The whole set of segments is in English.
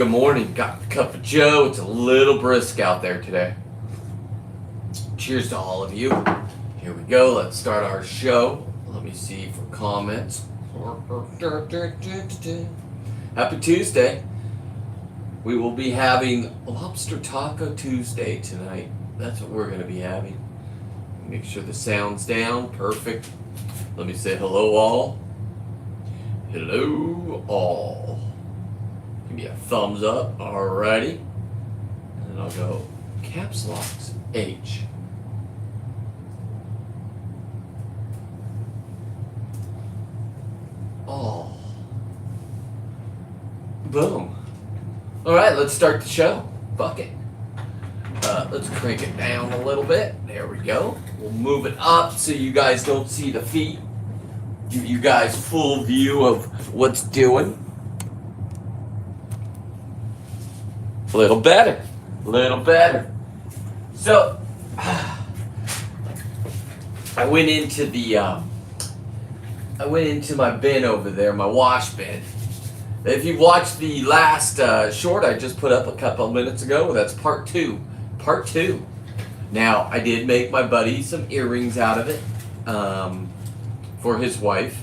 Good morning. Got a cup of Joe. It's a little brisk out there today. Cheers to all of you. Here we go. Let's start our show. Let me see for comments. Happy Tuesday. We will be having Lobster Taco Tuesday tonight. That's what we're going to be having. Make sure the sound's down. Perfect. Let me say hello all. Hello all. Give me a thumbs up. Alrighty. And then I'll go caps locks H. Oh. Boom. Alright, let's start the show. Fuck it. Let's crank it down a little bit. There we go. We'll move it up so you guys don't see the feet. Give you guys full view of what's doing. A little better. So, I went into my bin over there, my wash bin. If you watched the last short I just put up a couple of minutes ago, that's part two. Now, I did make my buddy some earrings out of it for his wife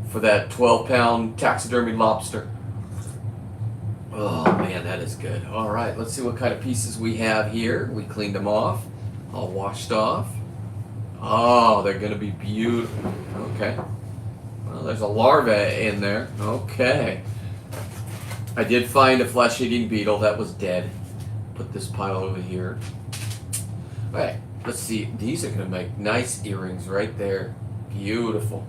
for that 12-pound taxidermy lobster. Oh man, that is good. All right, let's see what kind of pieces we have here. We cleaned them off, all washed off. Oh, they're gonna be beautiful. Okay. Well, there's a larva in there. Okay. I did find a flesh-eating beetle that was dead. Put this pile over here. All right, let's see. These are gonna make nice earrings right there. Beautiful.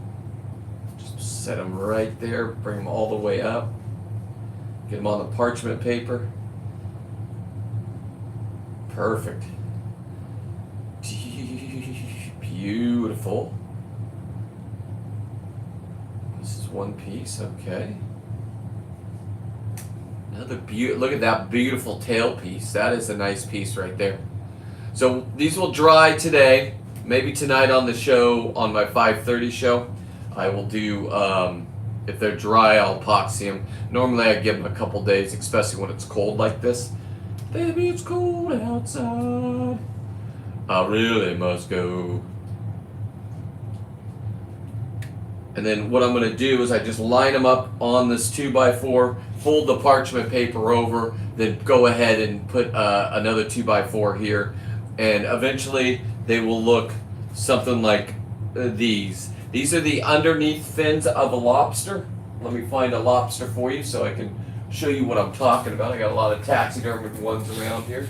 Just set them right there. Bring them all the way up. Get them on the parchment paper. Perfect. Beautiful. This is one piece, okay. Another look at that beautiful tail piece. That is a nice piece right there. So these will dry today. Maybe tonight on the show, on my 5:30 show, I will do. If they're dry, I'll epoxy them. Normally I give them a couple days, especially when it's cold like this. Baby, it's cold outside. I really must go. And then what I'm going to do is I just line them up on this 2x4, fold the parchment paper over, then go ahead and put another 2x4 here. And eventually they will look something like these. These are the underneath fins of a lobster. Let me find a lobster for you so I can show you what I'm talking about. I got a lot of taxidermy ones around here.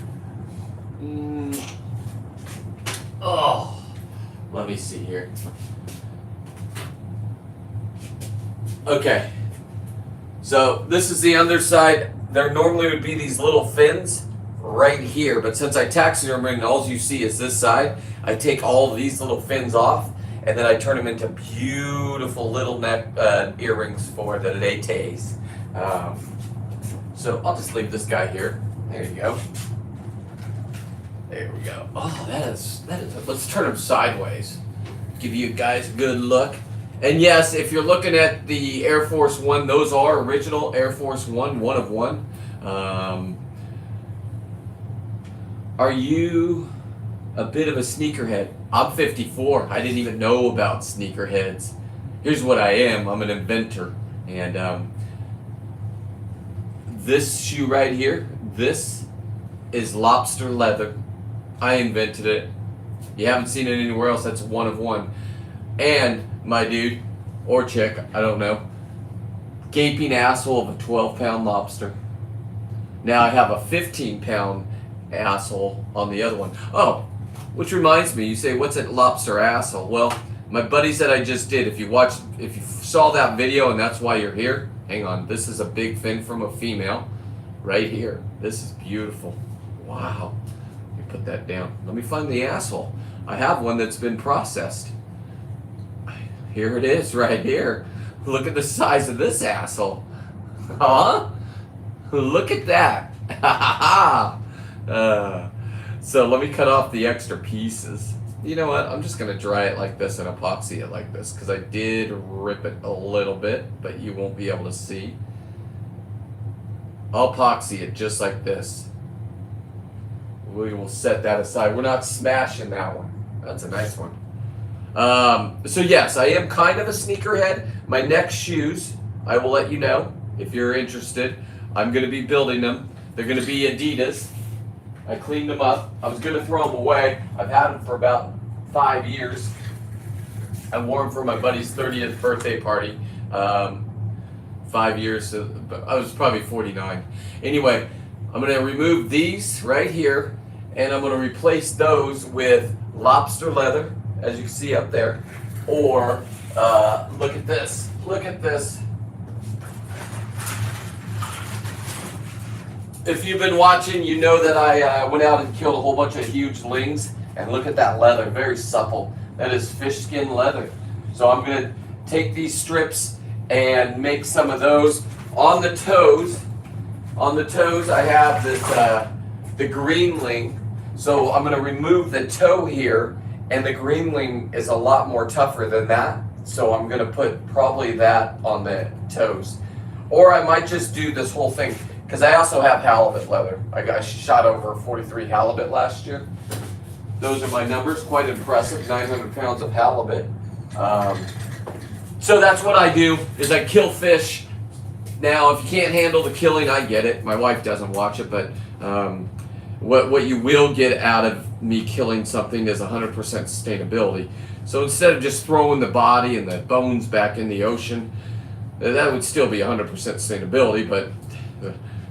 Oh, let me see here. Okay, so this is the underside. There normally would be these little fins right here, but since I taxidermy and all you see is this side, I take all of these little fins off. And then I turn them into beautiful little neck earrings for the lattes. So I'll just leave this guy here. There you go. There we go. Oh, that is. Let's turn them sideways. Give you guys a good look. And yes, if you're looking at the Air Force One, those are original Air Force One, one of one. Are you a bit of a sneakerhead? I'm 54. I didn't even know about sneakerheads. Here's what I am. I'm an inventor. And this shoe right here, this is lobster leather. I invented it. You haven't seen it anywhere else. That's one of one. And my dude, or chick, I don't know, gaping asshole of a 12-pound lobster. Now I have a 15-pound asshole on the other one. Oh, which reminds me, you say, what's a lobster asshole? Well, my buddy said I just did. If you saw that video and that's why you're here, hang on. This is a big fin from a female right here. This is beautiful. Wow. Let me put that down. Let me find the asshole. I have one that's been processed. Here it is right here. Look at the size of this asshole. Huh? Look at that. Ha ha ha. So let me cut off the extra pieces. You know what? I'm just going to dry it like this and epoxy it like this because I did rip it a little bit, but you won't be able to see. I'll epoxy it just like this. We will set that aside. We're not smashing that one. That's a nice one. So yes, I am kind of a sneakerhead. My next shoes, I will let you know if you're interested. I'm going to be building them. They're going to be Adidas. I cleaned them up. I was going to throw them away. I've had them for about 5 years. I wore them for my buddy's 30th birthday party. 5 years, so I was probably 49. Anyway, I'm going to remove these right here, and I'm going to replace those with lobster leather, as you can see up there. Or, look at this. Look at this. If you've been watching, you know that I went out and killed a whole bunch of huge lings. And look at that leather, very supple. That is fish skin leather. So I'm going to take these strips and make some of those. On the toes, I have this the green ling. So I'm going to remove the toe here, and the green ling is a lot more tougher than that. So I'm going to put probably that on the toes. Or I might just do this whole thing, because I also have halibut leather. I shot over 43 halibut last year. Those are my numbers, quite impressive, 900 pounds of halibut. So that's what I do, is I kill fish. Now, if you can't handle the killing, I get it. My wife doesn't watch it, but what you will get out of me killing something is 100% sustainability. So instead of just throwing the body and the bones back in the ocean, that would still be 100% sustainability, but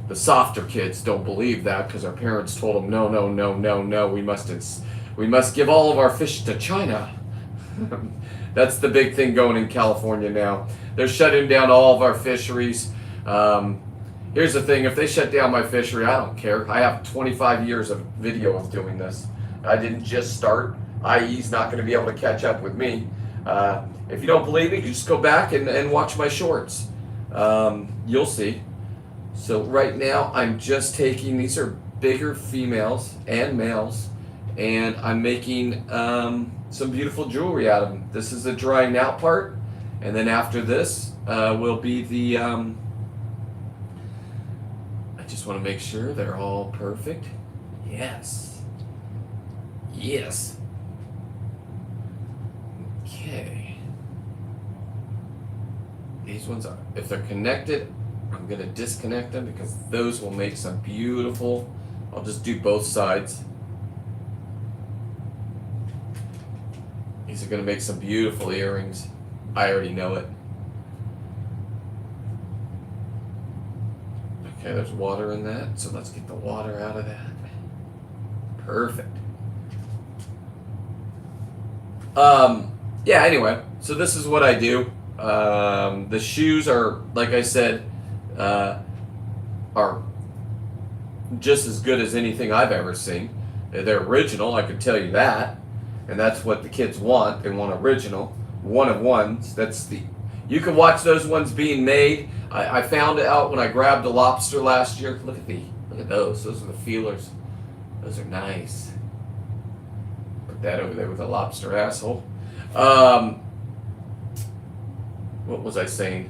the softer kids don't believe that because our parents told them, no, no, no, no, no, we must give all of our fish to China. That's the big thing going in California now. They're shutting down all of our fisheries. Here's the thing, if they shut down my fishery, I don't care. I have 25 years of video of doing this. I didn't just start. IE's not going to be able to catch up with me. If you don't believe me, you just go back and watch my shorts. You'll see. So right now, I'm just taking, these are bigger females and males, and I'm making some beautiful jewelry out of them. This is the drying out part, and then after this will be the, I just want to make sure they're all perfect. Yes. Yes. Okay. These ones are, if they're connected, I'm going to disconnect them because those will make some beautiful, I'll just do both sides. These are going to make some beautiful earrings. I already know it. Okay, there's water in that, so let's get the water out of that. Perfect. Yeah, anyway, so this is what I do. The shoes are, like I said, are just as good as anything I've ever seen. They're original, I can tell you that. And that's what the kids want. They want original, one of ones. You can watch those ones being made. I found out when I grabbed a lobster last year. Look at those. Those are the feelers. Those are nice. Put that over there with a lobster asshole. What was I saying?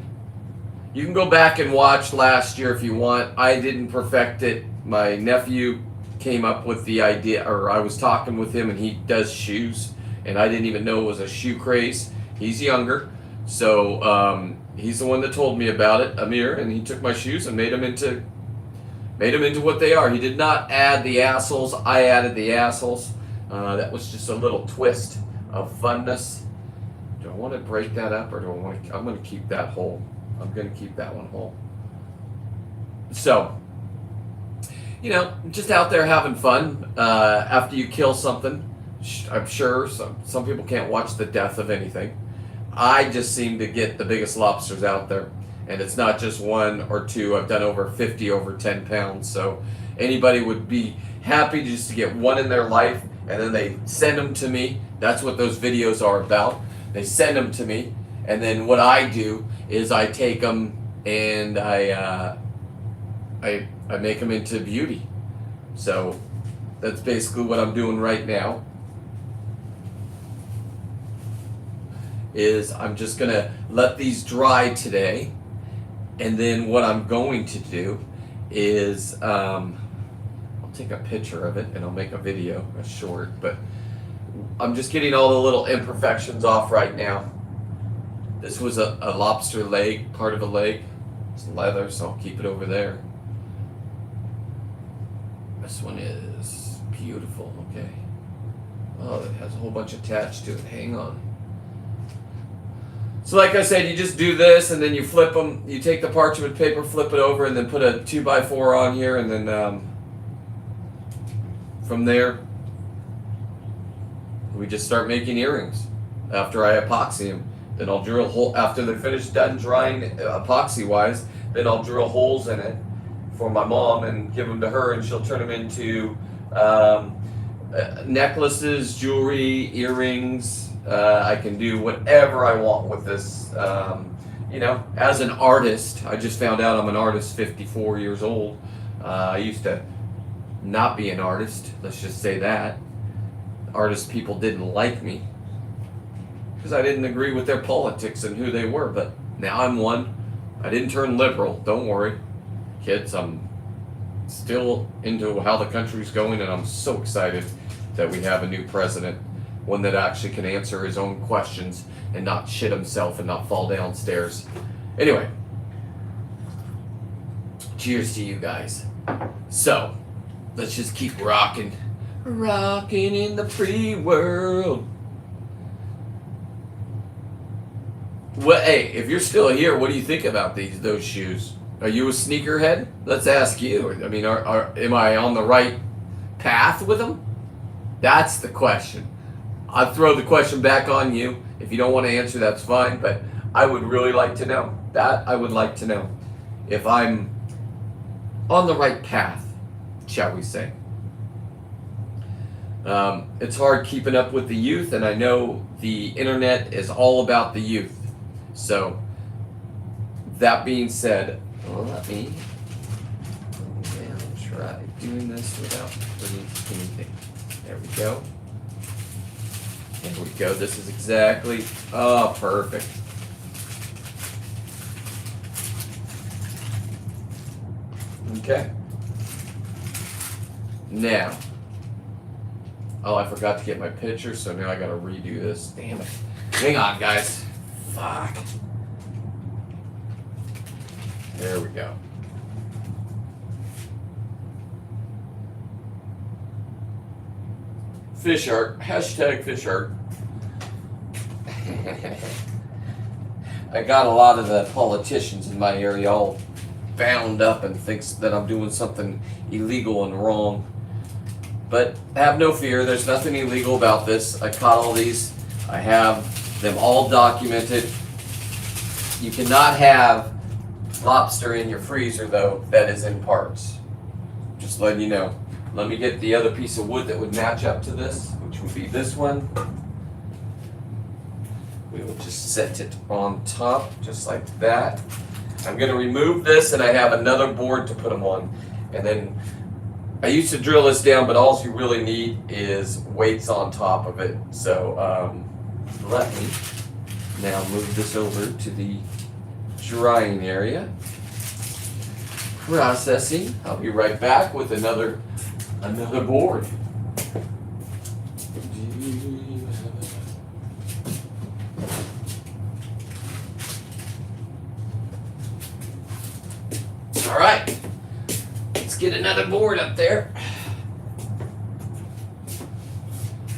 You can go back and watch last year if you want. I didn't perfect it. My nephew came up with the idea, or I was talking with him, and he does shoes, and I didn't even know it was a shoe craze. He's younger, so he's the one that told me about it, Amir, and he took my shoes and made them into what they are. He did not add the assholes. I added the assholes. That was just a little twist of funness. Do I want to break that up, or do I want to? I'm going to keep that whole. I'm going to keep that one whole. So, just out there having fun. After you kill something, I'm sure some people can't watch the death of anything. I just seem to get the biggest lobsters out there. And it's not just one or two. I've done over 50 over 10 pounds. So anybody would be happy just to get one in their life, and then they send them to me. That's what those videos are about. They send them to me, and then what I do is I take them and I make them into beauty. So that's basically what I'm doing right now. Is I'm just gonna let these dry today, and then what I'm going to do is I'll take a picture of it and I'll make a video, a short, but I'm just getting all the little imperfections off right now. This was a lobster leg, part of a leg. It's leather, so I'll keep it over there. This one is beautiful, okay. Oh, it has a whole bunch attached to it. Hang on. So like I said, you just do this and then you flip them. You take the parchment paper, flip it over, and then put a 2x4 on here, and then from there, we just start making earrings. After I epoxy them, then I'll drill hole. After they're finished done drying epoxy-wise, then I'll drill holes in it for my mom and give them to her, and she'll turn them into necklaces, jewelry, earrings. I can do whatever I want with this. You know, as an artist, I just found out I'm an artist, 54 years old. I used to not be an artist, let's just say that. Artist people didn't like me because I didn't agree with their politics and who they were, but now I'm one. I didn't turn liberal, don't worry. Kids, I'm still into how the country's going, and I'm so excited that we have a new president. One that actually can answer his own questions and not shit himself and not fall downstairs. Anyway, cheers to you guys. So, let's just keep rocking. Rocking in the free world. Well, hey, if you're still here, what do you think about those shoes? Are you a sneakerhead? Let's ask you. I mean, am I on the right path with them? That's the question. I'll throw the question back on you. If you don't want to answer, that's fine, but I would really like to know. That I would like to know. If I'm on the right path, shall we say. It's hard keeping up with the youth, and I know the internet is all about the youth. So, that being said, let me try doing this without putting anything. There we go. There we go. This is exactly, perfect. Okay. Now, I forgot to get my picture, so now I gotta redo this. Damn it. Hang on, guys. Fuck. There we go. Fish art. Hashtag fish art. I got a lot of the politicians in my area all bound up and thinks that I'm doing something illegal and wrong. But have no fear, there's nothing illegal about this. I caught all these. I have them all documented. You cannot have lobster in your freezer, though, that is in parts. Just letting you know. Let me get the other piece of wood that would match up to this, which would be this one. We will just set it on top, just like that. I'm going to remove this, and I have another board to put them on. And then I used to drill this down, but all you really need is weights on top of it. So let me now move this over to the drying area. Processing. I'll be right back with another board. All right, let's get another board up there.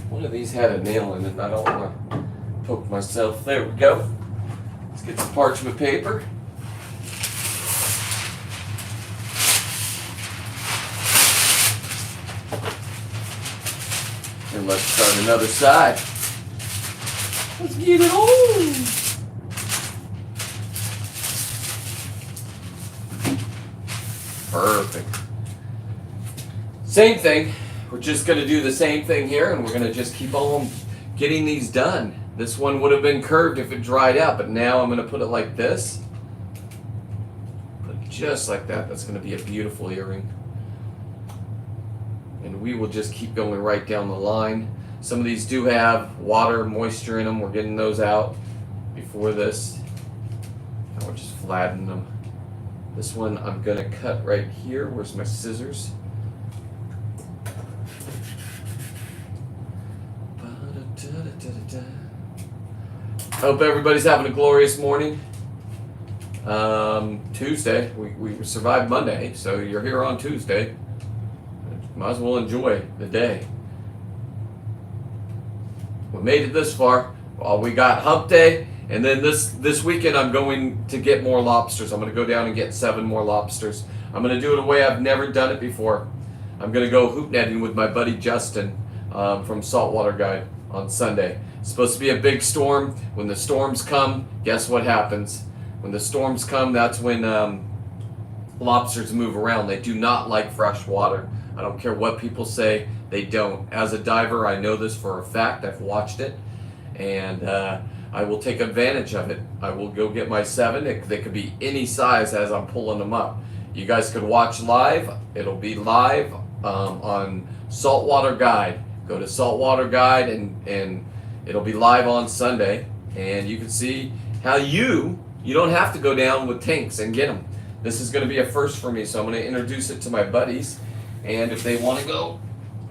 One of these had a nail in it, and I don't want to poke myself. There we go. Let's get some parchment paper. And let's start another side. Let's get it on. Perfect. Same thing. We're just going to do the same thing here, and we're going to just keep on getting these done. This one would have been curved if it dried out, but now I'm going to put it like this. Put it just like that. That's going to be a beautiful earring. And we will just keep going right down the line. Some of these do have water, moisture in them. We're getting those out before this. And we're just flattening them. This one I'm gonna cut right here. Where's my scissors? Hope everybody's having a glorious morning. Tuesday. We survived Monday, so you're here on Tuesday. Might as well enjoy the day. We made it this far. Well, we got hump day, and then this weekend I'm going to get more lobsters. I'm going to go down and get 7 more lobsters. I'm going to do it a way I've never done it before. I'm going to go hoop netting with my buddy Justin from Saltwater Guide on Sunday. It's supposed to be a big storm. When the storms come, guess what happens? When the storms come, that's when lobsters move around. They do not like fresh water. I don't care what people say, they don't. As a diver, I know this for a fact. I've watched it, and I will take advantage of it. I will go get my 7. They could be any size as I'm pulling them up. You guys could watch live. It'll be live on Saltwater Guide. Go to Saltwater Guide, and it'll be live on Sunday, and you can see how you don't have to go down with tanks and get them. This is going to be a first for me, so I'm going to introduce it to my buddies, and if they want to go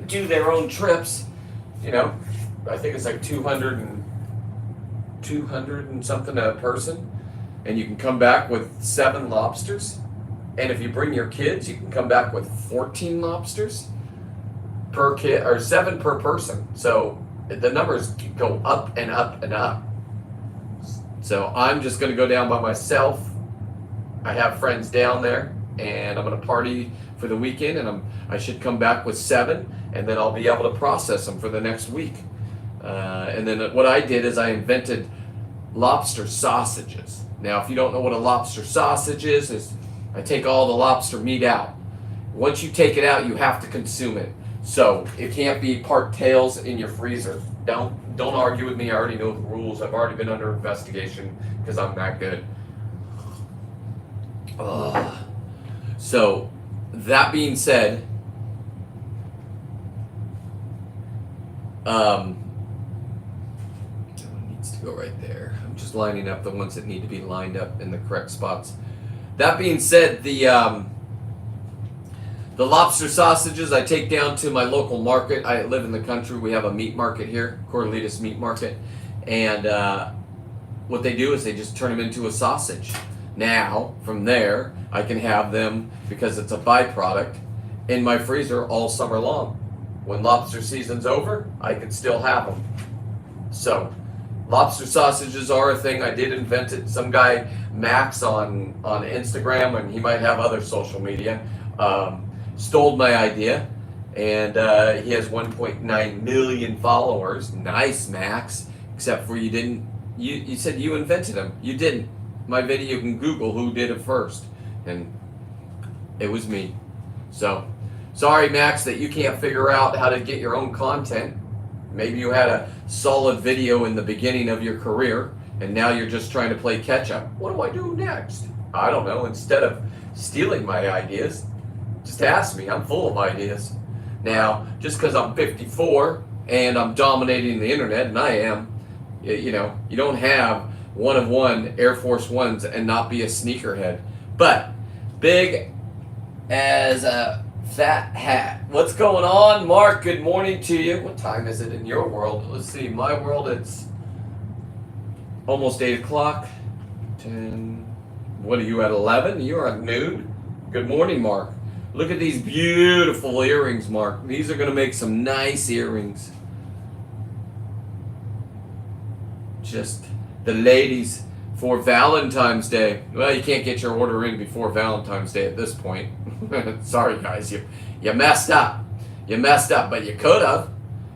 do their own trips, you know, I think it's like 200 and something a person, and you can come back with 7 lobsters, and if you bring your kids, you can come back with 14 lobsters per kid, or 7 per person. So the numbers go up and up and up. So I'm just going to go down by myself. I have friends down there, and I'm going to party for the weekend, and I should come back with 7, and then I'll be able to process them for the next week. And then what I did is I invented lobster sausages. Now, if you don't know what a lobster sausage is I take all the lobster meat out. Once you take it out, you have to consume it. So it can't be part tails in your freezer. Don't argue with me. I already know the rules. I've already been under investigation because I'm that good. So that being said, that one needs to go right there. I'm just lining up the ones that need to be lined up in the correct spots. That being said, the lobster sausages I take down to my local market. I live in the country. We have a meat market here, Cortalitos Meat Market. And what they do is they just turn them into a sausage. Now, from there, I can have them, because it's a byproduct, in my freezer all summer long. When lobster season's over, I can still have them. So, lobster sausages are a thing. I did invent it. Some guy, Max, on Instagram, and he might have other social media, stole my idea, and he has 1.9 million followers. Nice, Max. Except for you said you invented them. You didn't. My video, you can Google who did it first, and it was me. So, sorry, Max, that you can't figure out how to get your own content. Maybe you had a solid video in the beginning of your career, and now you're just trying to play catch up. What do I do next? I don't know. Instead of stealing my ideas, just ask me. I'm full of ideas. Now, just because I'm 54 and I'm dominating the internet, and I am, you know, you don't have one of one Air Force Ones and not be a sneakerhead. But big as a fat hat. What's going on, Mark? Good morning to you. What time is it in your world? Let's see. My world, it's almost 8 o'clock. 10. What are you at, 11? You're at noon. Good morning, Mark. Look at these beautiful earrings, Mark. These are going to make some nice earrings. Just the ladies for Valentine's Day. Well, you can't get your order in before Valentine's Day at this point. Sorry, guys. You messed up. You messed up, but you could have.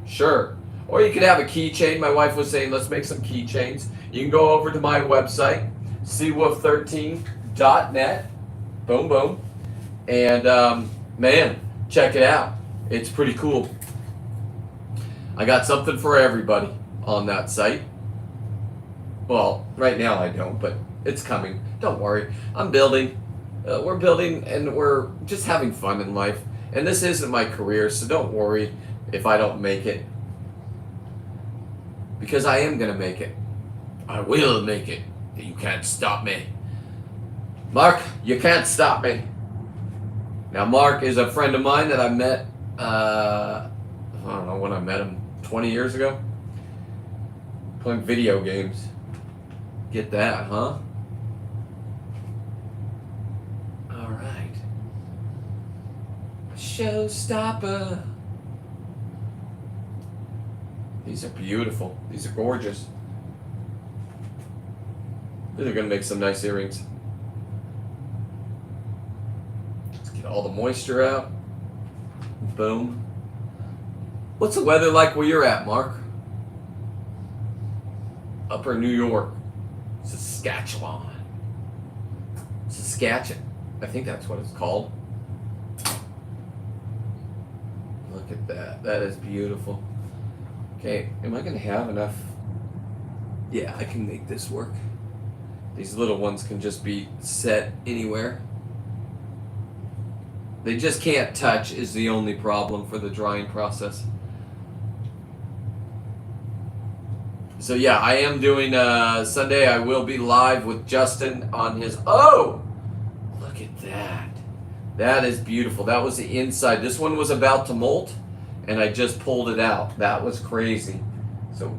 Sure. Or you could have a keychain. My wife was saying, let's make some keychains. You can go over to my website, seawolf13.net. Boom, boom. And, man, check it out. It's pretty cool. I got something for everybody on that site. Well, right now I don't, but it's coming. Don't worry. I'm building. We're building, and we're just having fun in life. And this isn't my career, so don't worry if I don't make it. Because I am going to make it. I will make it. You can't stop me. Mark, you can't stop me. Now, Mark is a friend of mine that I met, I don't know when I met him, 20 years ago? Playing video games. Get that, huh? Alright. Showstopper. These are beautiful. These are gorgeous. These are going to make some nice earrings. Let's get all the moisture out. Boom. What's the weather like where you're at, Mark? Upper New York. Saskatchewan. Saskatchewan. I think that's what it's called. Look at that. That is beautiful. Okay, am I going to have enough? Yeah, I can make this work. These little ones can just be set anywhere. They just can't touch is the only problem for the drying process. So yeah, I am doing Sunday. I will be live with Justin on his. Oh, look at that! That is beautiful. That was the inside. This one was about to molt, and I just pulled it out. That was crazy. So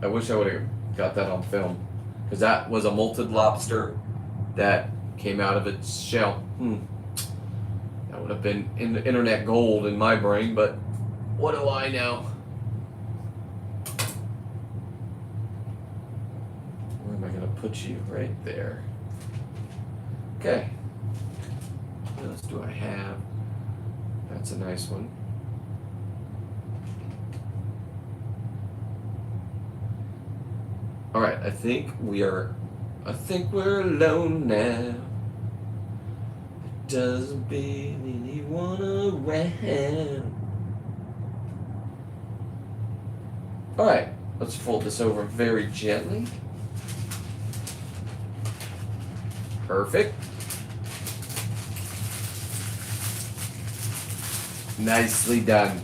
I wish I would have got that on film, because that was a molted lobster that came out of its shell. That would have been in the internet gold in my brain, but what do I know? Put you right there. Okay. What else do I have? That's a nice one. All right, I think we're alone now. It doesn't be anyone around. All right, let's fold this over very gently. Perfect. Nicely done.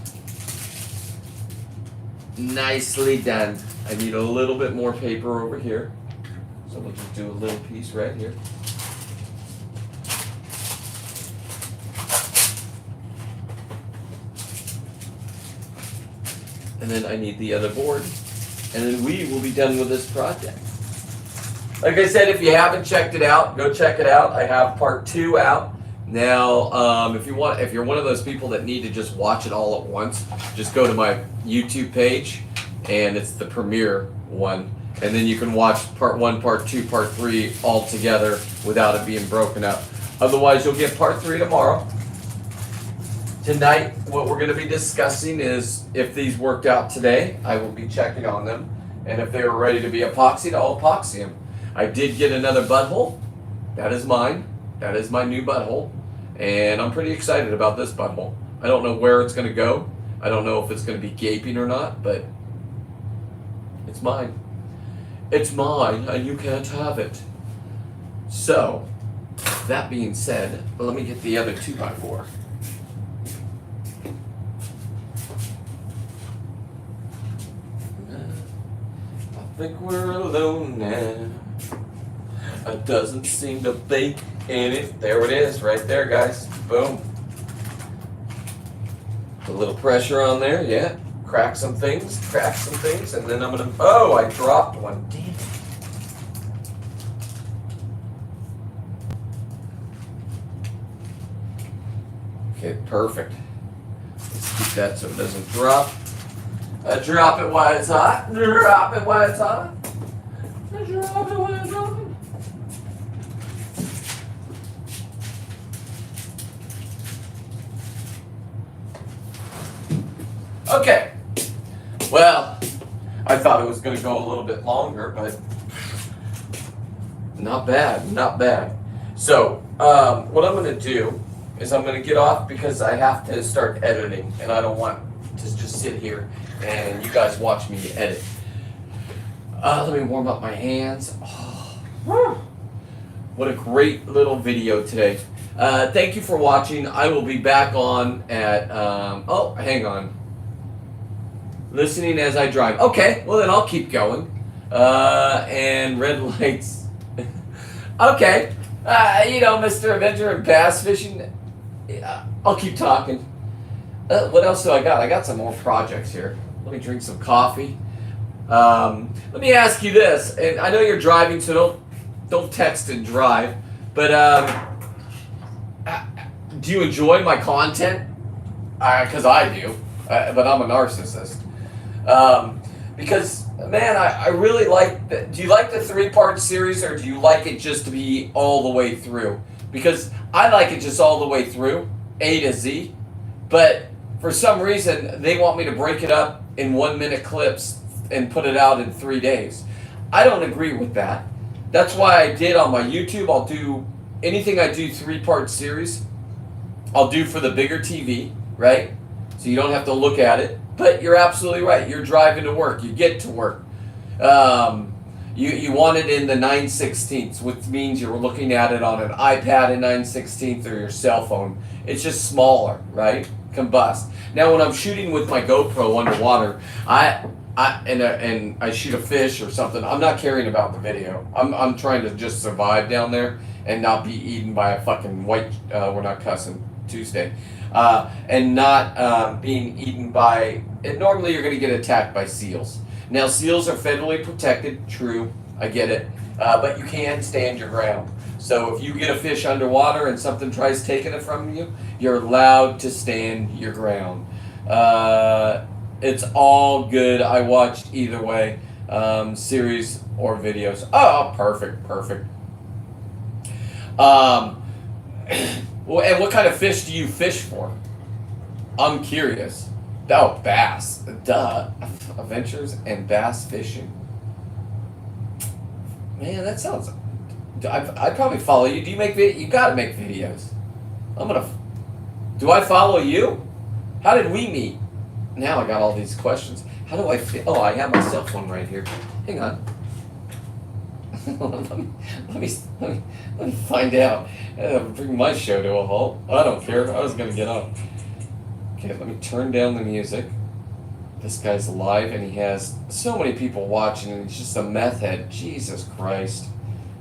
Nicely done. I need a little bit more paper over here. So we'll just do a little piece right here. And then I need the other board. And then we will be done with this project. Like I said, if you haven't checked it out, go check it out. I have part 2 out. Now, if you're one of those people that need to just watch it all at once, just go to my YouTube page, and it's the premiere one. And then you can watch part 1, part 2, part 3 all together without it being broken up. Otherwise, you'll get part 3 tomorrow. Tonight, what we're going to be discussing is if these worked out today, I will be checking on them. And if they were ready to be epoxied, I'll epoxy them. I did get another butthole. That is mine. That is my new butthole. And I'm pretty excited about this butthole. I don't know where it's going to go. I don't know if it's going to be gaping or not, but it's mine. It's mine, and you can't have it. So, that being said, let me get the other 2x4. I think we're alone now. It doesn't seem to bake in it. There it is, right there, guys. Boom. A little pressure on there, yeah. Crack some things, and then I'm gonna. Oh, I dropped one. Damn it. Okay, perfect. Let's keep that so it doesn't drop. Drop it while it's hot. Drop it while it's hot. Drop it while it's hot. Okay. Well, I thought it was going to go a little bit longer, but not bad, not bad. So, what I'm going to do is I'm going to get off because I have to start editing, and I don't want to just sit here and you guys watch me edit. Let me warm up my hands. Oh, what a great little video today. Thank you for watching. I will be back on at, oh, hang on. Listening as I drive. Okay, well then I'll keep going. And red lights. Okay, Mr. Avenger and bass fishing. I'll keep talking. What else do I got? I got some more projects here. Let me drink some coffee. Let me ask you this, and I know you're driving, so don't text and drive. But do you enjoy my content? Because I do, but I'm a narcissist. Because man, I really like. Do you like the 3-part series, or do you like it just to be all the way through? Because I like it just all the way through, A to Z. But for some reason, they want me to break it up in 1-minute clips and put it out in 3 days. I don't agree with that. That's why I did on my YouTube. I'll do anything I do 3-part series. I'll do for the bigger TV, right? So you don't have to look at it. But you're absolutely right. You're driving to work. You get to work. You want it in the 9/16, which means you're looking at it on an iPad in 9/16 or your cell phone. It's just smaller, right? Combust. Now, when I'm shooting with my GoPro underwater, and I shoot a fish or something, I'm not caring about the video. I'm trying to just survive down there and not be eaten by a fucking white. We're not cussing Tuesday. And not being eaten by. And normally, you're going to get attacked by seals. Now, seals are federally protected. True, I get it, but you can stand your ground. So if you get a fish underwater and something tries taking it from you, you're allowed to stand your ground. It's all good. I watched either way, series or videos. Oh, perfect. Well, and what kind of fish do you fish for? I'm curious. Oh, bass. Duh. Adventures and bass fishing. Man, that sounds... I'd probably follow you. Do you make videos? You gotta make videos. Do I follow you? How did we meet? Now I got all these questions. How do I fit? Oh, I have my cell phone right here. Hang on. let me find out. Bring my show to a halt. I don't care. I was gonna get up. Okay, let me turn down the music. This guy's live and he has so many people watching and he's just a meth head. Jesus Christ.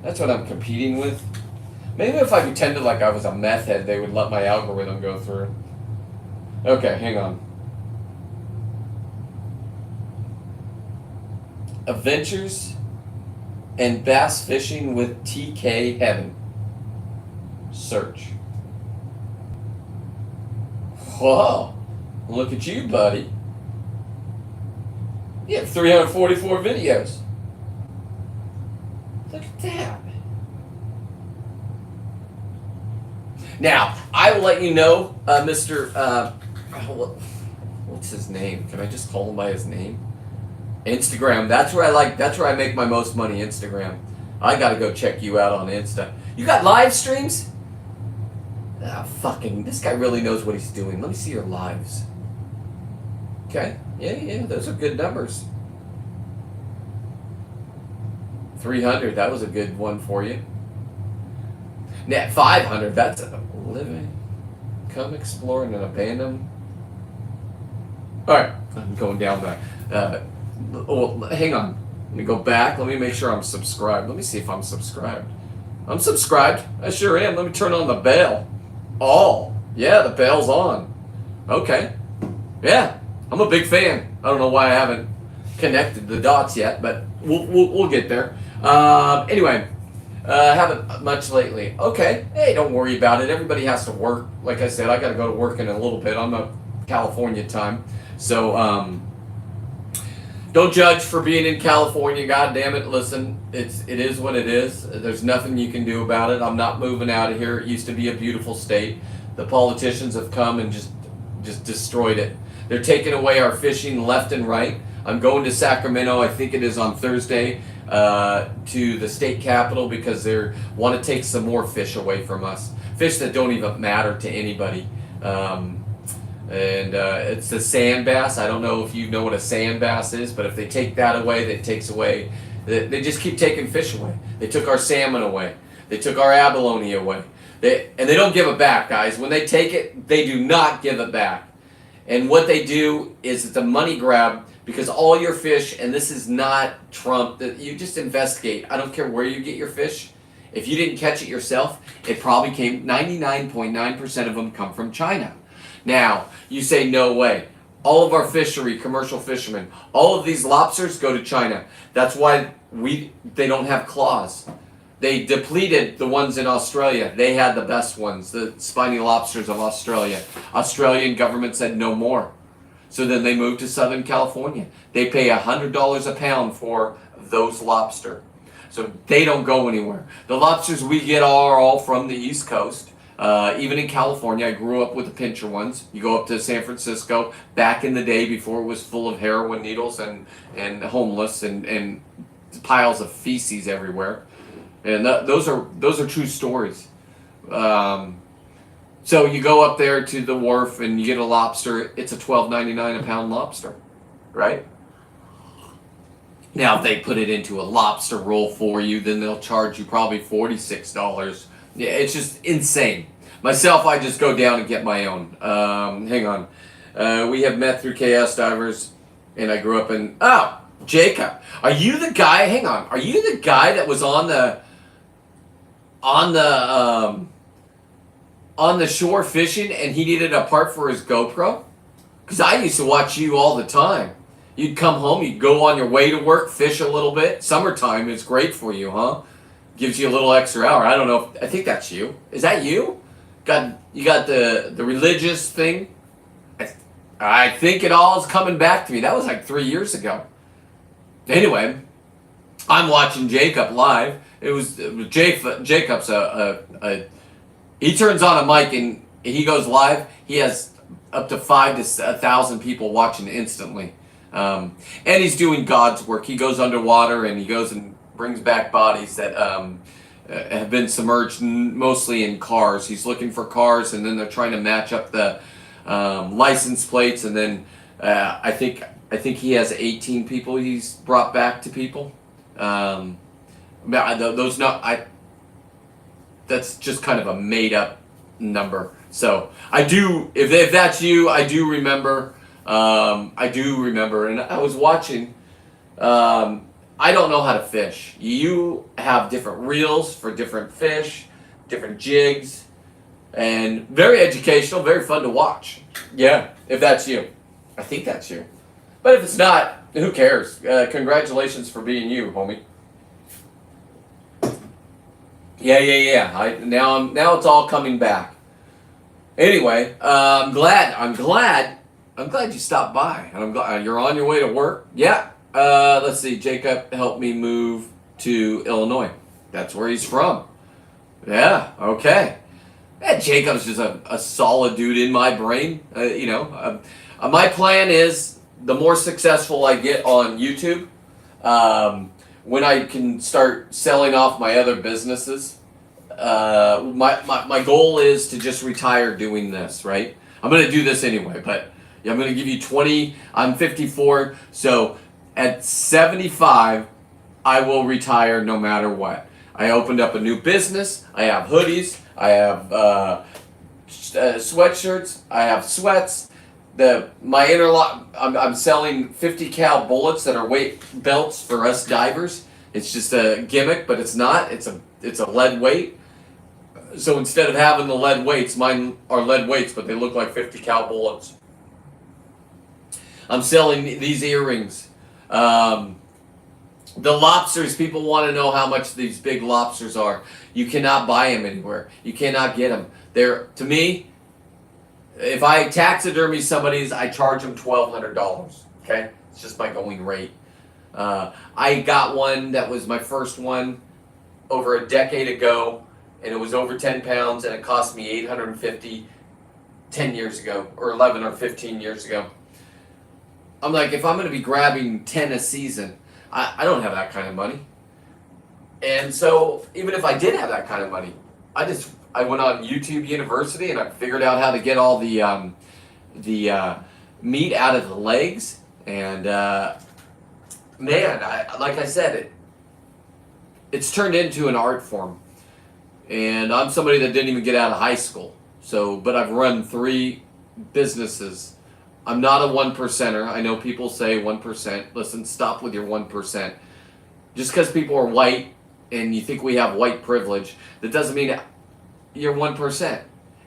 That's what I'm competing with. Maybe if I pretended like I was a meth head, they would let my algorithm go through. Okay, hang on. Adventures and bass fishing with TK Heaven. Search. Whoa, look at you, buddy. You have 344 videos. Look at that. Now, I will let you know, Mr. What's his name? Can I just call him by his name? Instagram. That's where I make my most money, Instagram. I gotta go check you out on Insta. You got live streams? This guy really knows what he's doing. Let me see your lives. Okay. Yeah, those are good numbers. 300, that was a good one for you. Now, 500, that's a living. Come explore in an abandoned. Alright, I'm going down back. Hang on. Let me go back. Let me make sure I'm subscribed. Let me see if I'm subscribed. I'm subscribed. I sure am. Let me turn on the bell. All. Yeah, the bell's on. Okay. Yeah, I'm a big fan. I don't know why I haven't connected the dots yet, but we'll get there. Anyway, haven't much lately. Okay. Hey, don't worry about it. Everybody has to work. Like I said, I got to go to work in a little bit. I'm a California time. So, don't judge for being in California. God damn it. Listen, it is what it is. There's nothing you can do about it. I'm not moving out of here. It used to be a beautiful state. The politicians have come and just destroyed it. They're taking away our fishing left and right. I'm going to Sacramento. I think it is on Thursday to the state capitol because they want to take some more fish away from us. Fish that don't even matter to anybody. It's the sand bass. I don't know if you know what a sand bass is, but if they take that away, that takes away. They just keep taking fish away. They took our salmon away. They took our abalone away. They don't give it back, guys. When they take it, they do not give it back. And what they do is it's a money grab because all your fish, and this is not Trump, that you just investigate. I don't care where you get your fish. If you didn't catch it yourself, it probably came, 99.9% of them come from China. Now, you say, no way. All of our fishery, commercial fishermen, all of these lobsters go to China. That's why they don't have claws. They depleted the ones in Australia. They had the best ones, the spiny lobsters of Australia. Australian government said no more. So then they moved to Southern California. They pay $100 a pound for those lobster. So they don't go anywhere. The lobsters we get are all from the East Coast. Even in California, I grew up with the pincher ones. You go up to San Francisco, back in the day before it was full of heroin needles and homeless and piles of feces everywhere. And those are true stories. So you go up there to the wharf and you get a lobster. It's a $12.99 a pound lobster, right? Now if they put it into a lobster roll for you, then they'll charge you probably $46. Yeah, it's just insane. Myself, I just go down and get my own. Hang on. We have met through Chaos Divers, and I grew up in... Oh, Jacob. Are you the guy... Hang on. Are you the guy that was on the shore fishing and he needed a part for his GoPro? Because I used to watch you all the time. You'd come home, you'd go on your way to work, fish a little bit. Summertime is great for you, huh? Gives you a little extra hour. I don't know. I think that's you. Is that you? You got the religious thing? I think it all is coming back to me. That was like 3 years ago. Anyway, I'm watching Jacob live. It was Jacob's he turns on a mic and he goes live. He has up to 5 to 1,000 people watching instantly. And he's doing God's work. He goes underwater and he goes and brings back bodies that have been submerged mostly in cars. He's looking for cars, and then they're trying to match up the license plates. And then I think he has 18 people he's brought back to people. That's just kind of a made up number. So I do, if that's you, I do remember. And I was watching. I don't know how to fish. You have different reels for different fish, different jigs, and very educational, very fun to watch. Yeah, if that's you. I think that's you. But if it's not, who cares? Congratulations for being you, homie. Yeah. Now it's all coming back. Anyway, I'm glad you stopped by, and I'm glad you're on your way to work. Yeah. Let's see. Jacob helped me move to Illinois. That's where he's from. Yeah. Okay. Yeah, Jacob's just a solid dude in my brain. My plan is the more successful I get on YouTube, when I can start selling off my other businesses. My goal is to just retire doing this. Right. I'm gonna do this anyway, but I'm gonna give you 20. I'm 54, so. At 75, I will retire no matter what. I opened up a new business. I have hoodies. I have sweatshirts. I have sweats. My interlock. I'm selling 50 cal bullets that are weight belts for us divers. It's just a gimmick, but it's not. It's a lead weight. So instead of having the lead weights, mine are lead weights, but they look like 50 cal bullets. I'm selling these earrings. The lobsters, people want to know how much these big lobsters are. You cannot buy them anywhere. You cannot get them. To me, if I taxidermy somebody's, I charge them $1,200. Okay? It's just my going rate. I got one that was my first one over a decade ago, and it was over 10 pounds, and it cost me $850 10 years ago, or 11 or 15 years ago. I'm like, if I'm going to be grabbing 10 a season, I don't have that kind of money. And so, even if I did have that kind of money, I went on YouTube University and I figured out how to get all the meat out of the legs. And like I said, it's turned into an art form. And I'm somebody that didn't even get out of high school. But I've run 3 businesses. I'm not a 1%er. I know people say 1%. Listen, stop with your 1%. Just because people are white and you think we have white privilege, that doesn't mean you're 1%.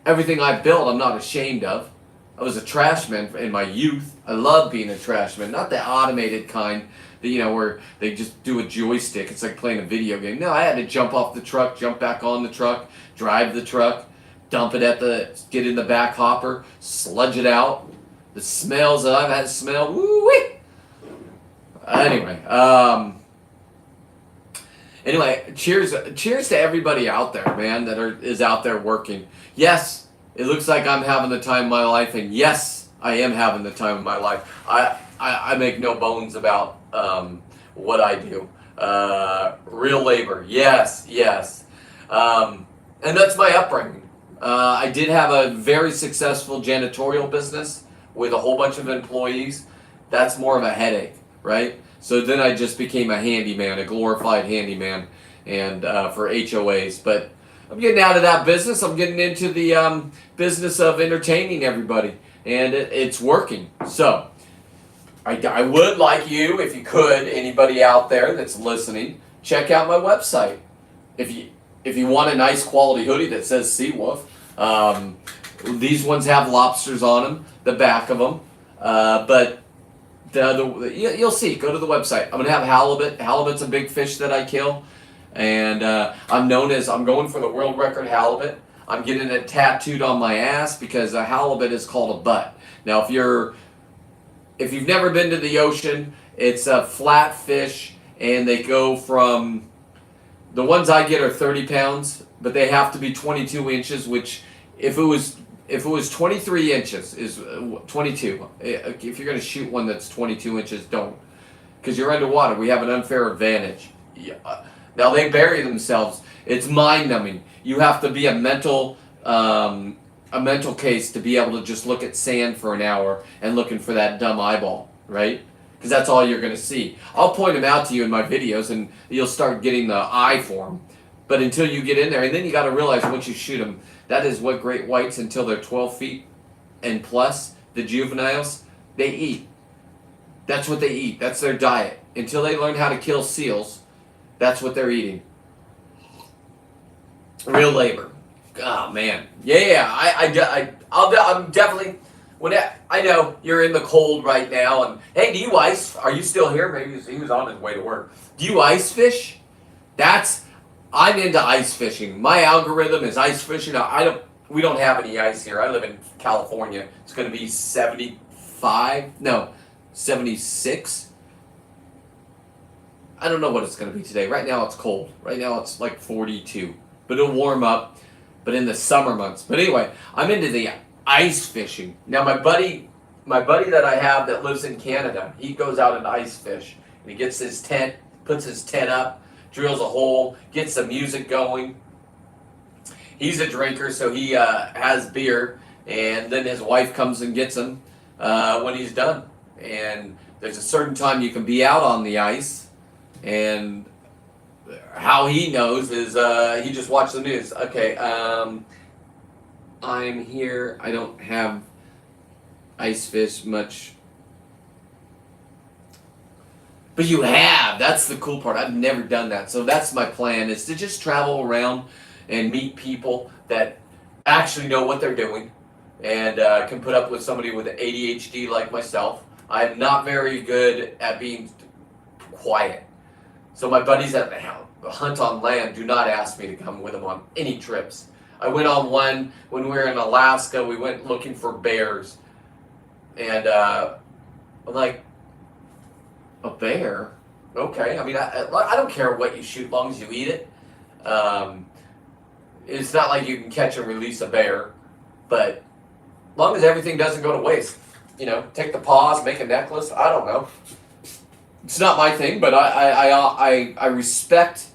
Everything I built, I'm not ashamed of. I was a trashman in my youth. I love being a trashman, not the automated kind that, where they just do a joystick. It's like playing a video game. No, I had to jump off the truck, jump back on the truck, drive the truck, dump it get in the back hopper, sludge it out. The smells that I've had to smell, woo-wee. Anyway, cheers to everybody out there, man, that is out there working. Yes, it looks like I'm having the time of my life, and yes, I am having the time of my life. I make no bones about what I do. Real labor, yes. And that's my upbringing. I did have a very successful janitorial business with a whole bunch of employees. That's more of a headache, right? So then I just became a handyman, a glorified handyman, and for HOAs. But I'm getting out of that business. I'm getting into the business of entertaining everybody, and it's working. So I would like you, if you could, anybody out there that's listening, check out my website. If you want a nice quality hoodie that says Seawolf, these ones have lobsters on them, the back of them, but you'll see. Go to the website. I'm gonna have halibut. Halibut's a big fish that I kill, and I'm going for the world record halibut. I'm getting it tattooed on my ass because a halibut is called a butt. Now, if you've never been to the ocean, it's a flat fish, and they go from, the ones I get are 30 pounds, but they have to be 22 inches, which if it was 23 inches is 22. If you're going to shoot one that's 22 inches, don't. Because you're underwater. We have an unfair advantage. Yeah. Now, they bury themselves. It's mind-numbing. You have to be a mental case to be able to just look at sand for an hour and looking for that dumb eyeball, right? Because that's all you're going to see. I'll point them out to you in my videos, and you'll start getting the eye for them. But until you get in there, and then you got to realize once you shoot them, that is what great whites, until they're 12 feet and plus, the juveniles, they eat. That's what they eat. That's their diet. Until they learn how to kill seals, that's what they're eating. Real labor. Oh, man. Yeah, I'm definitely, I know you're in the cold right now, and hey, do you ice? Are you still here? Maybe he was on his way to work. Do you ice fish? I'm into ice fishing. My algorithm is ice fishing. We don't have any ice here. I live in California. It's going to be 76. I don't know what it's going to be today. Right now it's cold. Right now it's like 42. But it'll warm up. But in the summer months. But anyway, I'm into the ice fishing. Now my buddy that I have that lives in Canada, he goes out and ice fish. And he gets his tent, puts his tent up, drills a hole, gets the music going. He's a drinker, so he has beer, and then his wife comes and gets him when he's done. And there's a certain time you can be out on the ice, and how he knows is he just watched the news. Okay, I'm here. I don't have ice fish much. But you have. That's the cool part. I've never done that. So that's my plan, is to just travel around and meet people that actually know what they're doing and can put up with somebody with ADHD like myself. I'm not very good at being quiet. So my buddies that hunt on land do not ask me to come with them on any trips. I went on one when we were in Alaska. We went looking for bears. And I'm like, a bear? Okay. I mean, I don't care what you shoot, as long as you eat it. It's not like you can catch and release a bear, but as long as everything doesn't go to waste. Take the paws, make a necklace. I don't know. It's not my thing, but I respect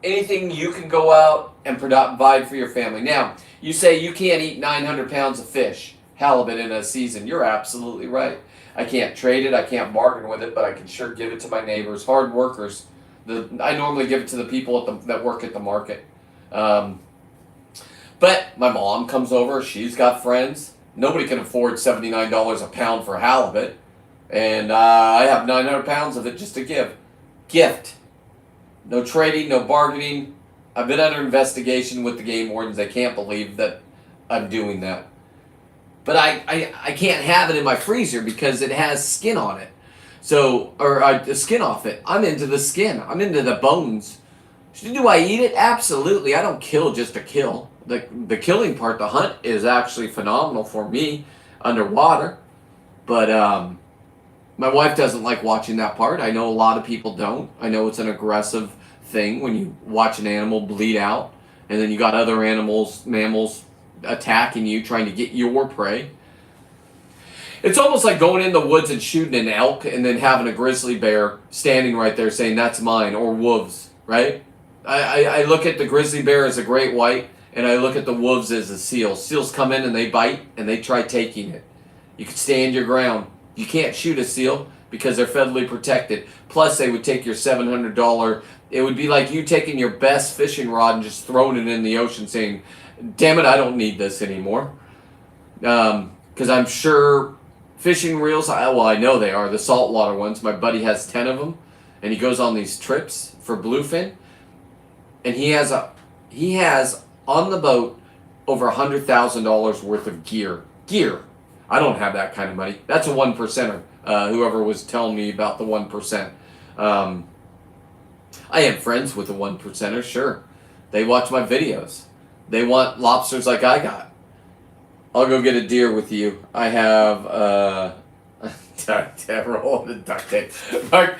anything you can go out and provide for your family. Now, you say you can't eat 900 pounds of fish, halibut in a season. You're absolutely right. I can't trade it. I can't bargain with it, but I can sure give it to my neighbors, hard workers. I normally give it to the people that work at the market. But my mom comes over. She's got friends. Nobody can afford $79 a pound for halibut. And I have 900 pounds of it just to give. Gift. No trading, no bargaining. I've been under investigation with the game wardens. I can't believe that I'm doing that. But I can't have it in my freezer because it has skin on it. So, or the skin off it. I'm into the skin. I'm into the bones. Do I eat it? Absolutely. I don't kill just to kill. The killing part, the hunt, is actually phenomenal for me underwater. But my wife doesn't like watching that part. I know a lot of people don't. I know it's an aggressive thing when you watch an animal bleed out, and then you got other animals, mammals, attacking you, trying to get your prey. It's almost like going in the woods and shooting an elk and then having a grizzly bear standing right there saying, that's mine, or wolves, right? I look at the grizzly bear as a great white, and I look at the wolves as a seal. Seals come in and they bite, and they try taking it. You can stand your ground. You can't shoot a seal because they're federally protected. Plus, they would take your $700. It would be like you taking your best fishing rod and just throwing it in the ocean saying, damn it, I don't need this anymore. Because I'm sure fishing reels, I know they are, the saltwater ones. My buddy has 10 of them, and he goes on these trips for bluefin. And he has on the boat over $100,000 worth of gear. I don't have that kind of money. That's a 1%er. Whoever was telling me about the 1%. I am friends with the 1%er, sure. They watch my videos. They want lobsters like I got. I'll go get a deer with you. I have roll the duct tape. Mark,